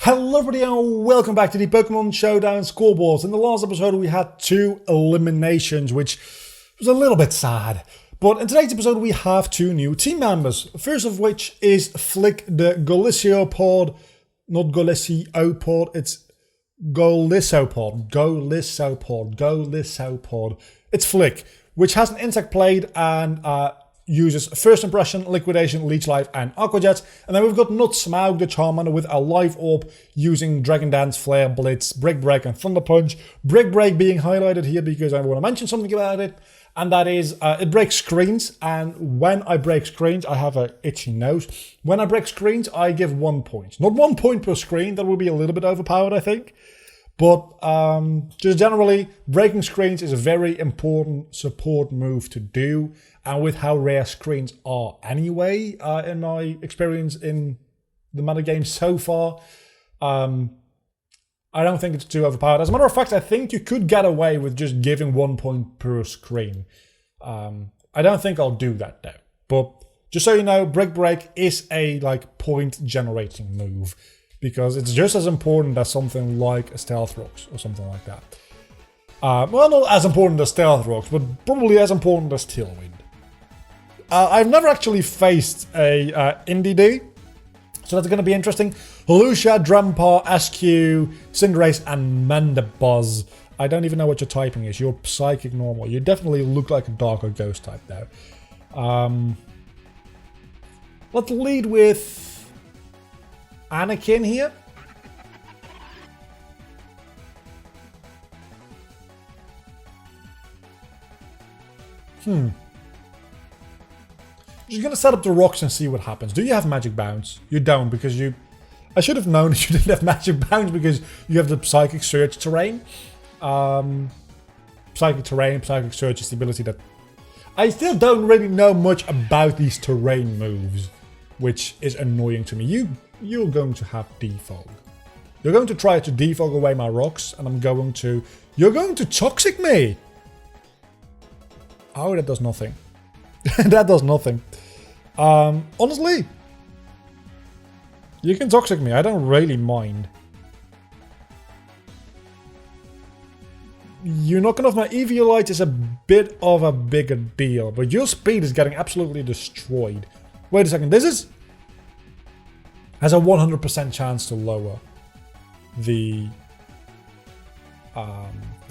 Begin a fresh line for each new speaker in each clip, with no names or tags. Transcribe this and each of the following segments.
Hello everybody and welcome back to the Pokemon Showdown Scoreboard. In the last episode we had 2 eliminations, which was a little bit sad. But in today's episode we have 2 new team members. First of which is Flick the Golisopod. Not Golisopod, it's Golisopod. Golisopod. It's Flick, which has an insect blade and uses First Impression, Liquidation, Leech Life, and Aqua Jet. And then we've got not Smogon the Charmander with a Life Orb using Dragon Dance, Flare, Blitz, Brick Break, and Thunder Punch. Brick Break being highlighted here because I want to mention something about it. And that is, it breaks screens. And when I break screens, I have an itchy nose. When I break screens, I give 1 point. Not 1 point per screen. That would be a little bit overpowered, I think. But just generally, breaking screens is a very important support move to do. And with how rare screens are anyway, in my experience in the meta game so far, I don't think it's too overpowered. As a matter of fact, I think you could get away with just giving 1 point per screen. I don't think I'll do that though. But just so you know, Brick Break is a point generating move. Because it's just as important as something like a Stealth Rocks or something like that. Well, not as important as Stealth Rocks, but probably as important as Tailwind. I've never actually faced a NDD, so that's going to be interesting. Lucia, Drempar, SQ, Cinderace, and Mandibuzz. I don't even know what your typing is. You're Psychic Normal. You definitely look like a Dark or Ghost type, though. Let's lead with Anakin here. Just gonna set up the rocks and see what happens. Do you have Magic Bounce? You don't, because you... I should have known that you didn't have Magic Bounce because you have the Psychic Surge terrain. Psychic Surge is the ability that... I still don't really know much about these terrain moves, which is annoying to me. You're going to have Defog. You're going to try to Defog away my rocks, and I'm going to... You're going to Toxic me! Oh, that does nothing. That does nothing. Honestly, you can Toxic me. I don't really mind. You knocking off my Eviolite is a bit of a bigger deal, but your speed is getting absolutely destroyed. Wait a second. This has a 100% chance to lower the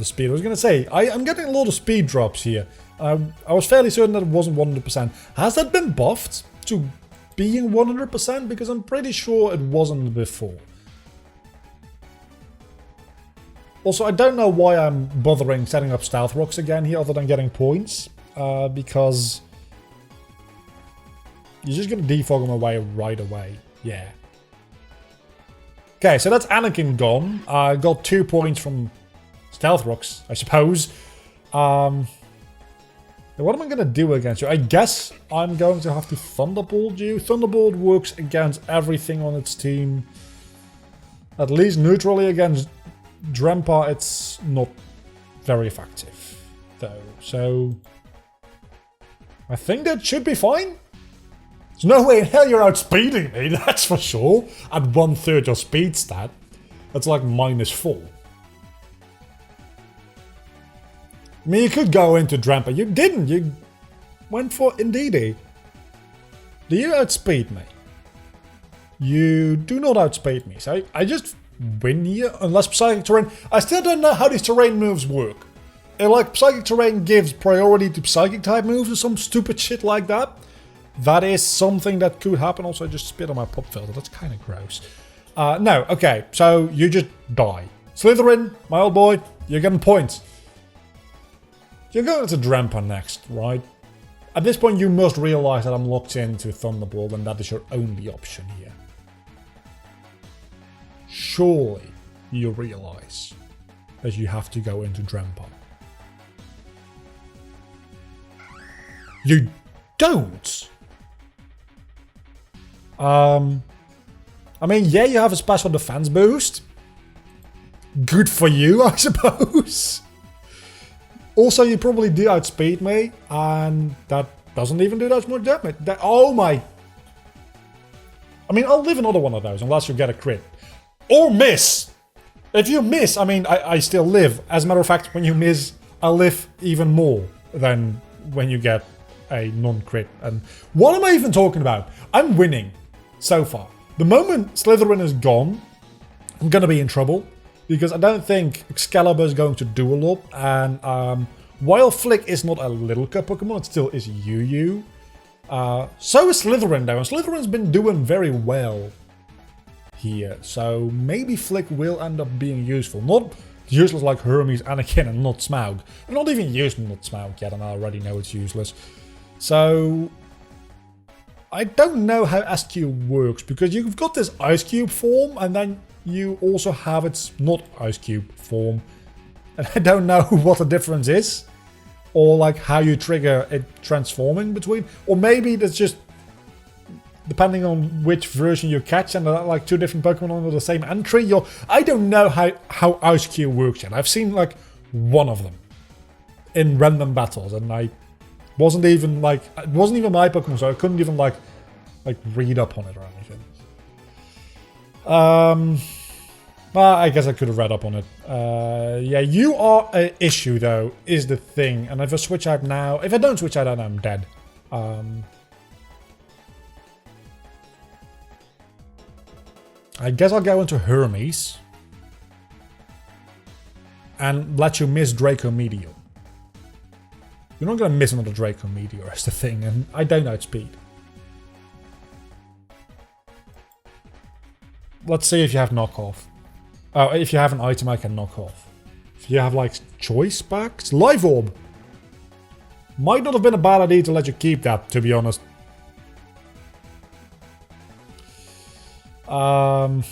speed. I was going to say, I'm getting a lot of speed drops here. I was fairly certain that it wasn't 100%. Has that been buffed to being 100%? Because I'm pretty sure it wasn't before. Also, I don't know why I'm bothering setting up Stealth Rocks again here other than getting points. Because you're just going to defog them away right away. Yeah. Okay, so that's Anakin gone. I got 2 points from Stealth Rocks, I suppose. What am I going to do against you? I guess I'm going to have to Thunderbolt you. Thunderbolt works against everything on its team. At least neutrally against Drempar, it's not very effective, though. So I think that should be fine. There's no way in hell you're outspeeding me, that's for sure. At 1/3 your speed stat. That's like -4. I mean, you could go into Drempar. You didn't. You went for Indeedee. Do you outspeed me? You do not outspeed me. So I just win here, unless Psychic Terrain... I still don't know how these terrain moves work. Psychic Terrain gives priority to Psychic type moves or some stupid shit like that. That is something that could happen. Also, I just spit on my pop filter. That's kind of gross. No, okay. So you just die. Slytherin, my old boy, you're getting points. You're going to Drempar next, right? At this point, you must realize that I'm locked into Thunderbolt, and that is your only option here. Surely you realize that you have to go into Drempar. You don't! I mean, yeah, you have a special defense boost. Good for you, I suppose. Also, you probably do outspeed me, and that doesn't even do that much damage. Oh my... I mean, I'll leave another one of those, unless you get a crit. Or miss. If you miss, I mean, I still live. As a matter of fact, when you miss, I live even more than when you get a non-crit. And what am I even talking about? I'm winning so far. The moment Slytherin is gone, I'm going to be in trouble. Because I don't think Excalibur is going to do a lot. And while Flick is not a little cut Pokemon, it still is Yu-Yu. So is Slytherin though. And Slytherin's been doing very well here, so maybe Flick will end up being useful. Not useless like Hermes, Anakin, and not Smaug. I'm not even using not Smaug yet, and I already know it's useless. So I don't know how SQ works, because you've got this Ice Cube form, and then you also have its not Ice Cube form. And I don't know what the difference is, or like how you trigger it transforming between, or maybe that's just depending on which version you catch, and like two different Pokemon under the same entry. I don't know how Ice Cube works yet. I've seen like one of them in random battles, and I wasn't even like, it wasn't even my Pokemon, so I couldn't even like read up on it or anything. Well, I guess I could have read up on it. Yeah, you are an issue though, is the thing. And if I switch out now, if I don't switch out, I'm dead. I guess I'll go into Hermes and let you miss Draco Meteor. You're not going to miss another Draco Meteor, is the thing, and I don't outspeed. Let's see if you have knockoff. Oh, if you have an item I can knock off. If you have like choice packs, Life Orb. Might not have been a bad idea to let you keep that, to be honest. I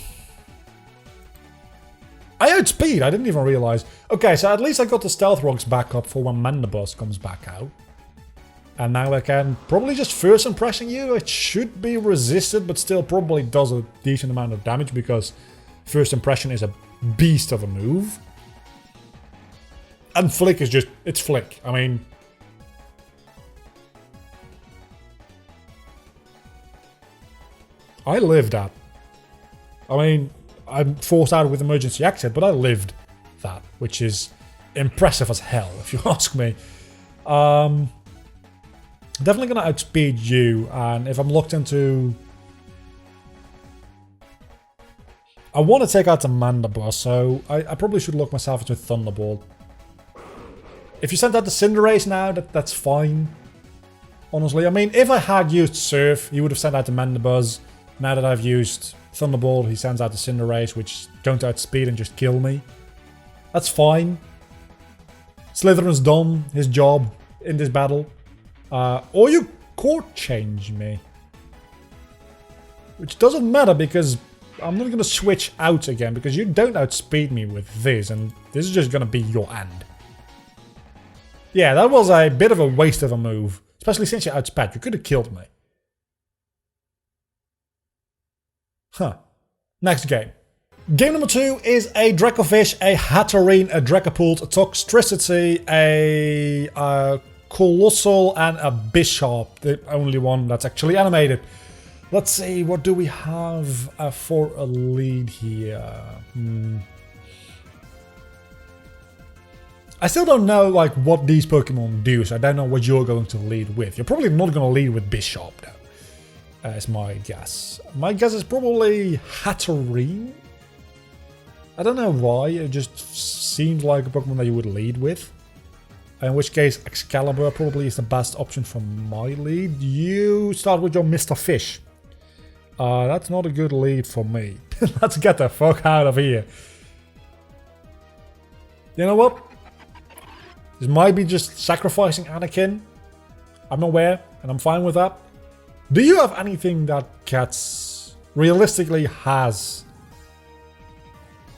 outspeed, I didn't even realize. Okay, so at least I got the Stealth Rocks back up for when Mandibuzz comes back out. And now I can probably just first impression you. It should be resisted, but still probably does a decent amount of damage because first impression is a beast of a move. And Flick is just, it's Flick. I mean, I lived that. I mean, I'm forced out with emergency exit, but I lived that, which is impressive as hell, if you ask me. Definitely gonna outspeed you, and if I'm locked into... I want to take out the Mandibuzz, so I probably should lock myself into Thunderbolt. If you sent out the Cinderace now, that's fine. Honestly, I mean, if I had used Surf, he would have sent out the Mandibuzz. Now that I've used Thunderbolt, he sends out the Cinderace, which is going to outspeed and just kill me. That's fine. Slytherin's done his job in this battle. Or you court change me. Which doesn't matter because I'm not going to switch out again because you don't outspeed me with this, and this is just going to be your end. Yeah, that was a bit of a waste of a move. Especially since you outsped. You could have killed me. Huh. Next game. Game number 2 is a Dracovish, a Hatterene, a Dracopult, a Toxtricity, a Colossal, and a Bishop. The only one that's actually animated. Let's see, what do we have for a lead here? I still don't know like what these Pokemon do, so I don't know what you're going to lead with. You're probably not going to lead with Bishop, though. Is my guess. My guess is probably Hatterene. I don't know why, it just seems like a Pokemon that you would lead with. In which case, Excalibur probably is the best option for my lead. You start with your Mr. Fish. That's not a good lead for me. Let's get the fuck out of here. You know what? This might be just sacrificing Anakin. I'm aware, and I'm fine with that. Do you have anything that realistically has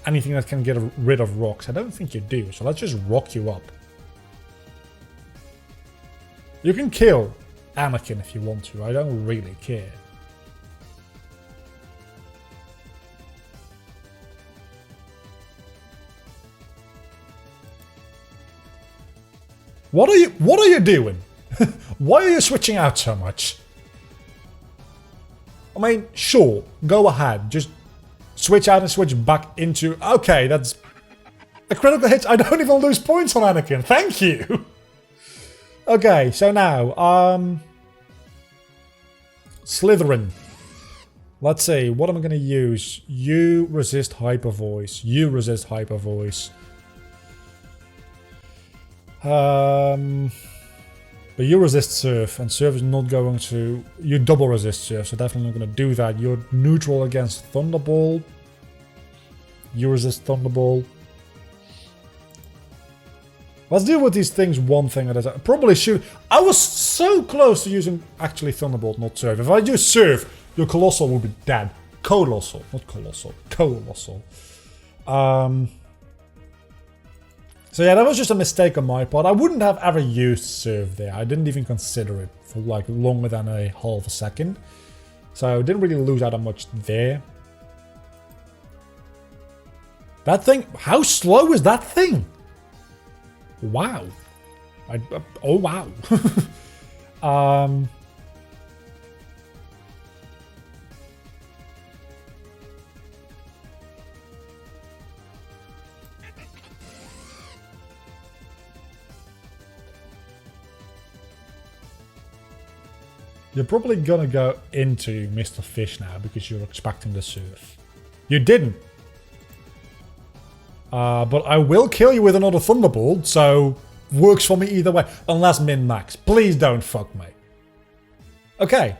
anything that can get rid of rocks? I don't think you do, so let's just rock you up. You can kill Anakin if you want to, I don't really care. What are you doing? Why are you switching out so much? I mean, sure, go ahead, just switch out and switch back into... Okay, that's a critical hit. I don't even lose points on Anakin. Thank you. Okay, so now, Slytherin. Let's see, what am I going to use? You resist Hyper Voice. You resist Hyper Voice. But you resist Surf, and Surf is not going to... You double resist Surf, so definitely not going to do that. You're neutral against Thunderball. You resist Thunderball. Let's deal with these things one thing at a time. Probably shoot... I was so close to using actually Thunderbolt, not Surf. If I do Surf, your Colossal will be dead. Colossal, not Colossal. Colossal. So yeah, that was just a mistake on my part. I wouldn't have ever used Surf there. I didn't even consider it for like longer than a half a second. So I didn't really lose out on much there. That thing, how slow is that thing? Wow. Oh wow. You're probably gonna go into Mr. Fish now because you're expecting the Surf. You didn't. But I will kill you with another Thunderbolt, so works for me either way. Unless min-max. Please don't fuck me. Okay.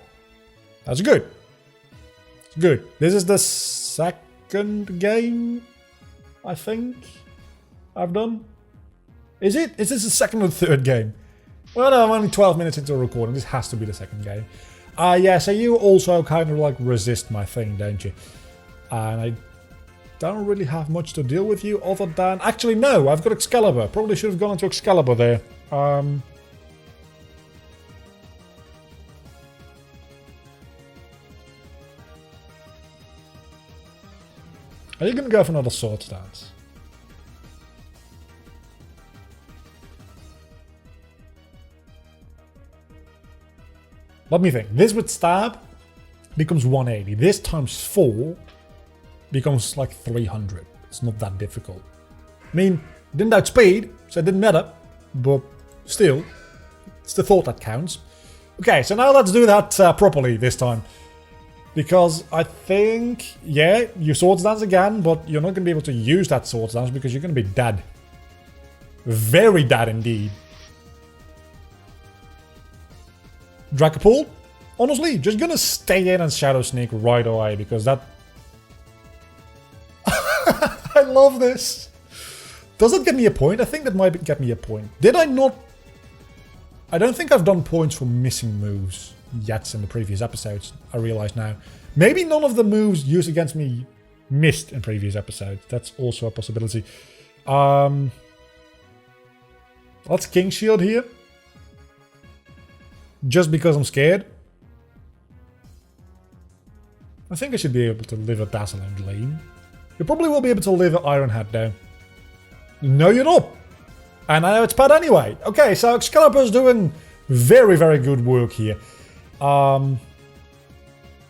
That's good. It's good. This is the second game, I think, I've done. Is it? Is this the second or third game? Well, no, I'm only 12 minutes into a recording. This has to be the second game. Yeah, so you also kind of like resist my thing, don't you? And I don't really have much to deal with you other than... Actually, no, I've got Excalibur. Probably should have gone into Excalibur there. Are you going to go for another Sword Stance? Let me think. This with Stab becomes 180. This times 4 becomes like 300. It's not that difficult. I mean, didn't outspeed, so it didn't matter. But still, it's the thought that counts. Okay, so now let's do that properly this time. Because I think, yeah, you Sword Dance again, but you're not going to be able to use that Sword Dance because you're going to be dead. Very dead indeed. Dragapult, honestly, just gonna stay in and Shadow Sneak right away because that... I love this. Does it get me a point? I think that might get me a point. Did I not... I don't think I've done points for missing moves yet in the previous episodes, I realize now. Maybe none of the moves used against me missed in previous episodes. That's also a possibility. Let's King Shield here. Just because I'm scared. I think I should be able to live a Dazzling Gleam. You probably will be able to live an Iron Head though. No, you're not. And I know it's bad anyway. Okay, so Excalibur's doing very, very good work here.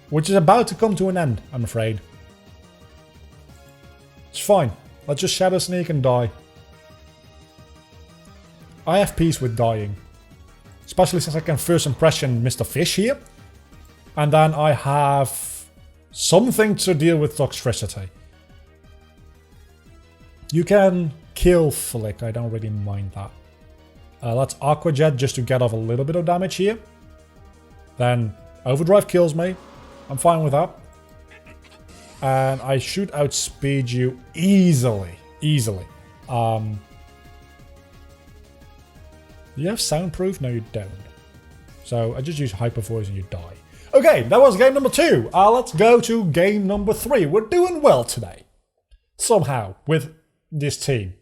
Which is about to come to an end, I'm afraid. It's fine. Let's just Shadow Sneak and die. I have peace with dying. Especially since I can first impression Mr. Fish here. And then I have something to deal with Toxtricity. You can kill Flick, I don't really mind that. Let's Aqua Jet just to get off a little bit of damage here. Then Overdrive kills me. I'm fine with that. And I should outspeed you easily. Easily. Do you have soundproof? No, you don't. So I just use Hyper Voice and you die. Okay, that was game number 2. Let's go to game number 3. We're doing well today. Somehow, with this team.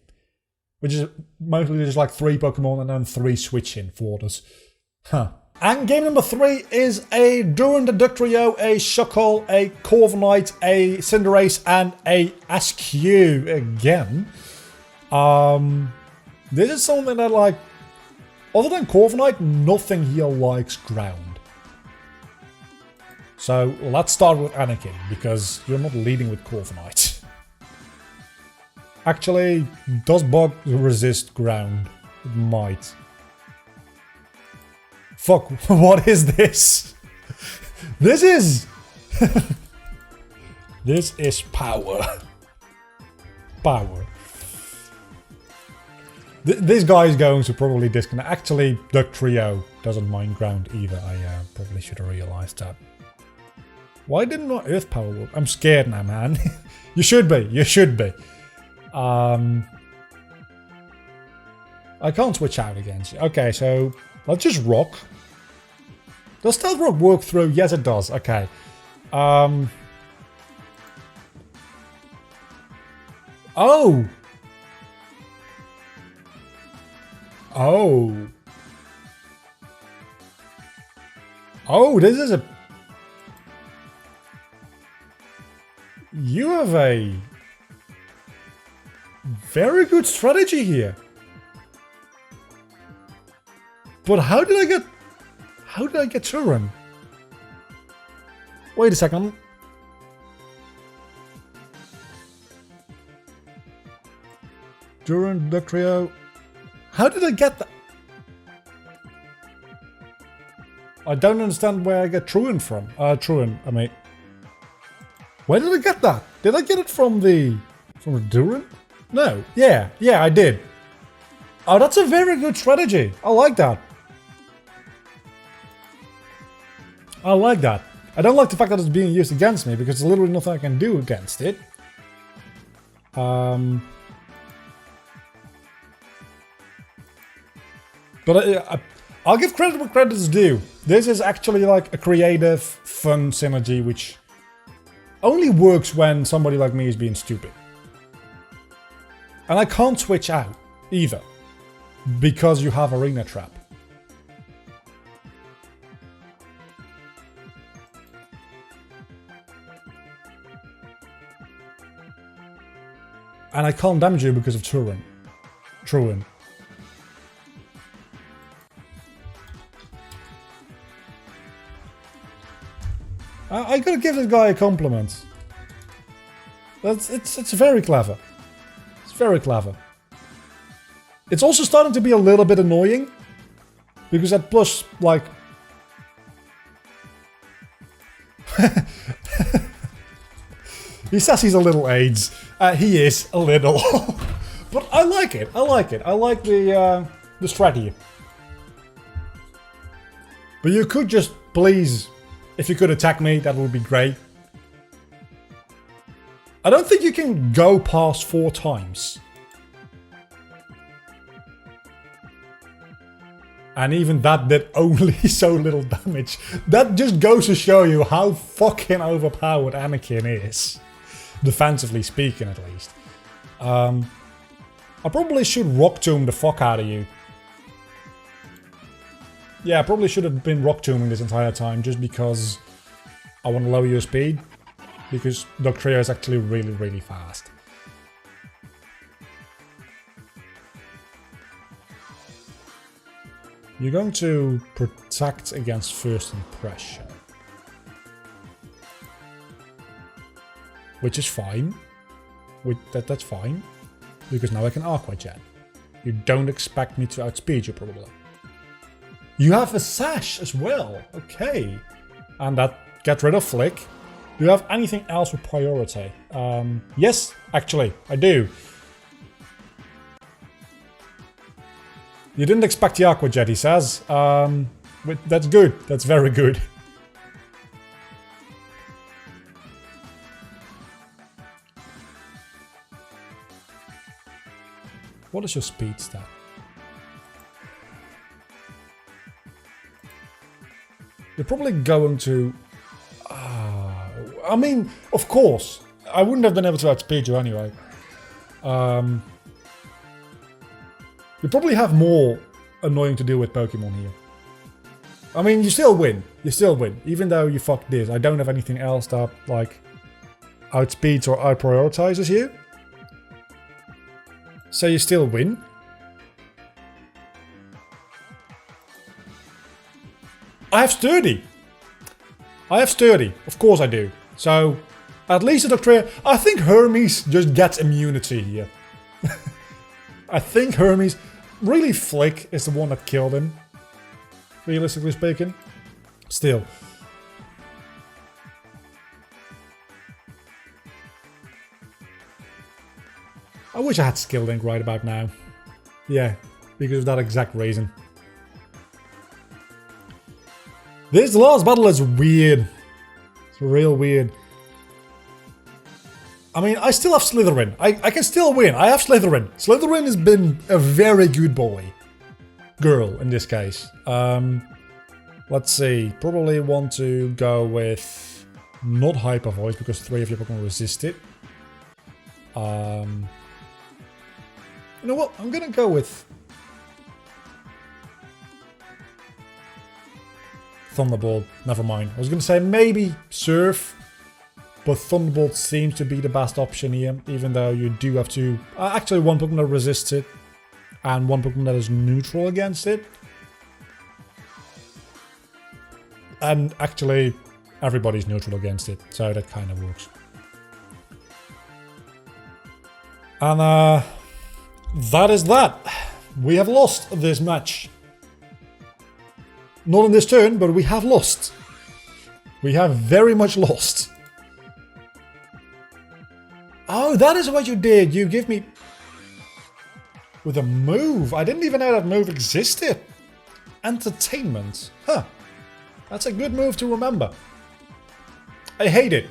Which is mostly just like 3 Pokemon and then 3 switch-in for us. Huh. And game number 3 is a Durant the Duck Trio, a Shuckle, a Corviknight, a Cinderace, and a SQ again. This is something that like... Other than Corviknight, nothing here likes ground. So let's start with Anakin, because you're not leading with Corviknight. Actually, does Bug resist ground? It might. Fuck, what is this? This is... This is power. Power. This guy is going to probably disconnect. Actually, the trio doesn't mind ground either. I probably should have realized that. Why didn't my earth power work? I'm scared now, man. You should be. You should be. I can't switch out against you. Okay, so let's just rock. Does stealth rock work through? Yes, it does. Okay. Oh. Oh. Oh, this is a... You have a very good strategy here. But how did I get... How did I get Turin? Wait a second. Turin, the trio. How did I get that? I don't understand where I get Truant from. Truant, I mean. Where did I get that? Did I get it from the Duran? No. Yeah, I did. Oh, that's a very good strategy. I like that. I like that. I don't like the fact that it's being used against me, because there's literally nothing I can do against it. But I'll give credit where credit is due. This is actually like a creative, fun synergy which only works when somebody like me is being stupid. And I can't switch out either, because you have Arena Trap. And I can't damage you because of Turin. Truant. I gotta give this guy a compliment. It's very clever. It's very clever. It's also starting to be a little bit annoying, because that plus, like... He says he's a little AIDS. He is a little. But I like it. I like it. I like the strategy. But you could just please... If you could attack me, that would be great. I don't think you can go past 4 times. And even that did only so little damage. That just goes to show you how fucking overpowered Anakin is. Defensively speaking, at least. I probably should Rock Tomb the fuck out of you. Yeah, I probably should have been Rock Tombing this entire time, just because I want to lower your speed. Because Dog Trio is actually really, really fast. You're going to protect against first impression. Which is fine. That's fine. Because now I can Aqua Jet. You don't expect me to outspeed you, probably. You have a Sash as well. Okay. And that gets rid of Flick. Do you have anything else with priority? Yes, actually, I do. You didn't expect the Aqua Jet, he says. But that's good. That's very good. What is your speed stat? You're probably going to... I mean, of course. I wouldn't have been able to outspeed you anyway. You probably have more annoying to deal with Pokemon here. I mean, you still win. You still win. Even though you fucked this. I don't have anything else that, like, outspeeds or outprioritizes you. So you still win. I have Sturdy. I have Sturdy. Of course I do. So, at least a Doctria. I think Hermes just gets immunity here. I think Hermes... Really, Flick is the one that killed him. Realistically speaking. Still. I wish I had Skill Link right about now. Yeah, because of that exact reason. This last battle is weird. It's real weird. I mean, I still have Slytherin. I can still win. I have Slytherin. Slytherin has been a very good boy. Girl, in this case. Let's see. Probably want to go with not Hyper Voice because 3 of you are going to resist it. You know what? I'm going to go with Thunderbolt. Never mind. I was going to say maybe Surf. But Thunderbolt seems to be the best option here, even though you do have to... actually, one Pokemon that resists it, and one Pokemon that is neutral against it. And actually, everybody's neutral against it, so that kind of works. And that is that. We have lost this match. Not in this turn, but we have lost. We have very much lost. Oh, that is what you did. You give me... With a move. I didn't even know that move existed. Entertainment. Huh. That's a good move to remember. I hate it.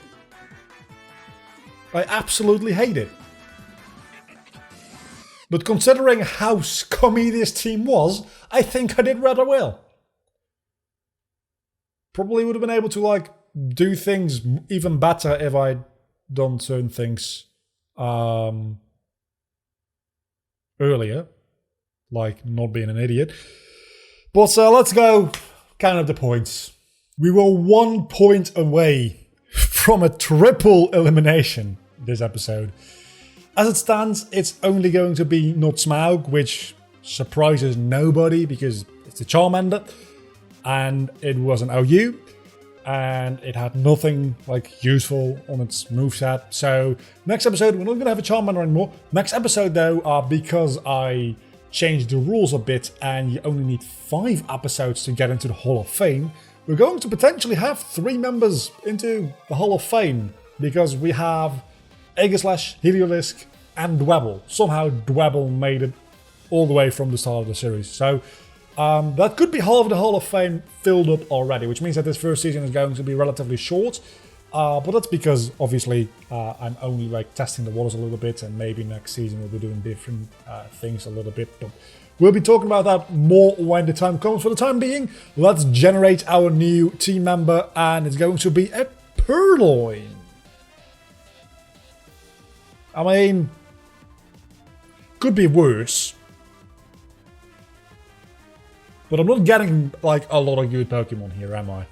I absolutely hate it. But considering how scummy this team was, I think I did rather well. Probably would have been able to, like, do things even better if I'd done certain things earlier, like not being an idiot. But let's go count up the points. We were 1 point away from a triple elimination this episode. As it stands, it's only going to be not Smaug, which surprises nobody because it's a Charmander and it was an OU. And it had nothing like useful on its moveset. So next episode, we're not going to have a Charmander anymore. Next episode though, because I changed the rules a bit and you only need 5 episodes to get into the Hall of Fame, we're going to potentially have 3 members into the Hall of Fame. Because we have Aegislash, Heliolisk and Dwebble. Somehow Dwebble made it all the way from the start of the series. So that could be half of the Hall of Fame filled up already, which means that this first season is going to be relatively short. But that's because, obviously, I'm only like testing the waters a little bit, and maybe next season we'll be doing different things a little bit. But we'll be talking about that more when the time comes. For the time being, let's generate our new team member, and it's going to be a Purloin. I mean, could be worse. But I'm not getting, like, a lot of good Pokemon here, am I?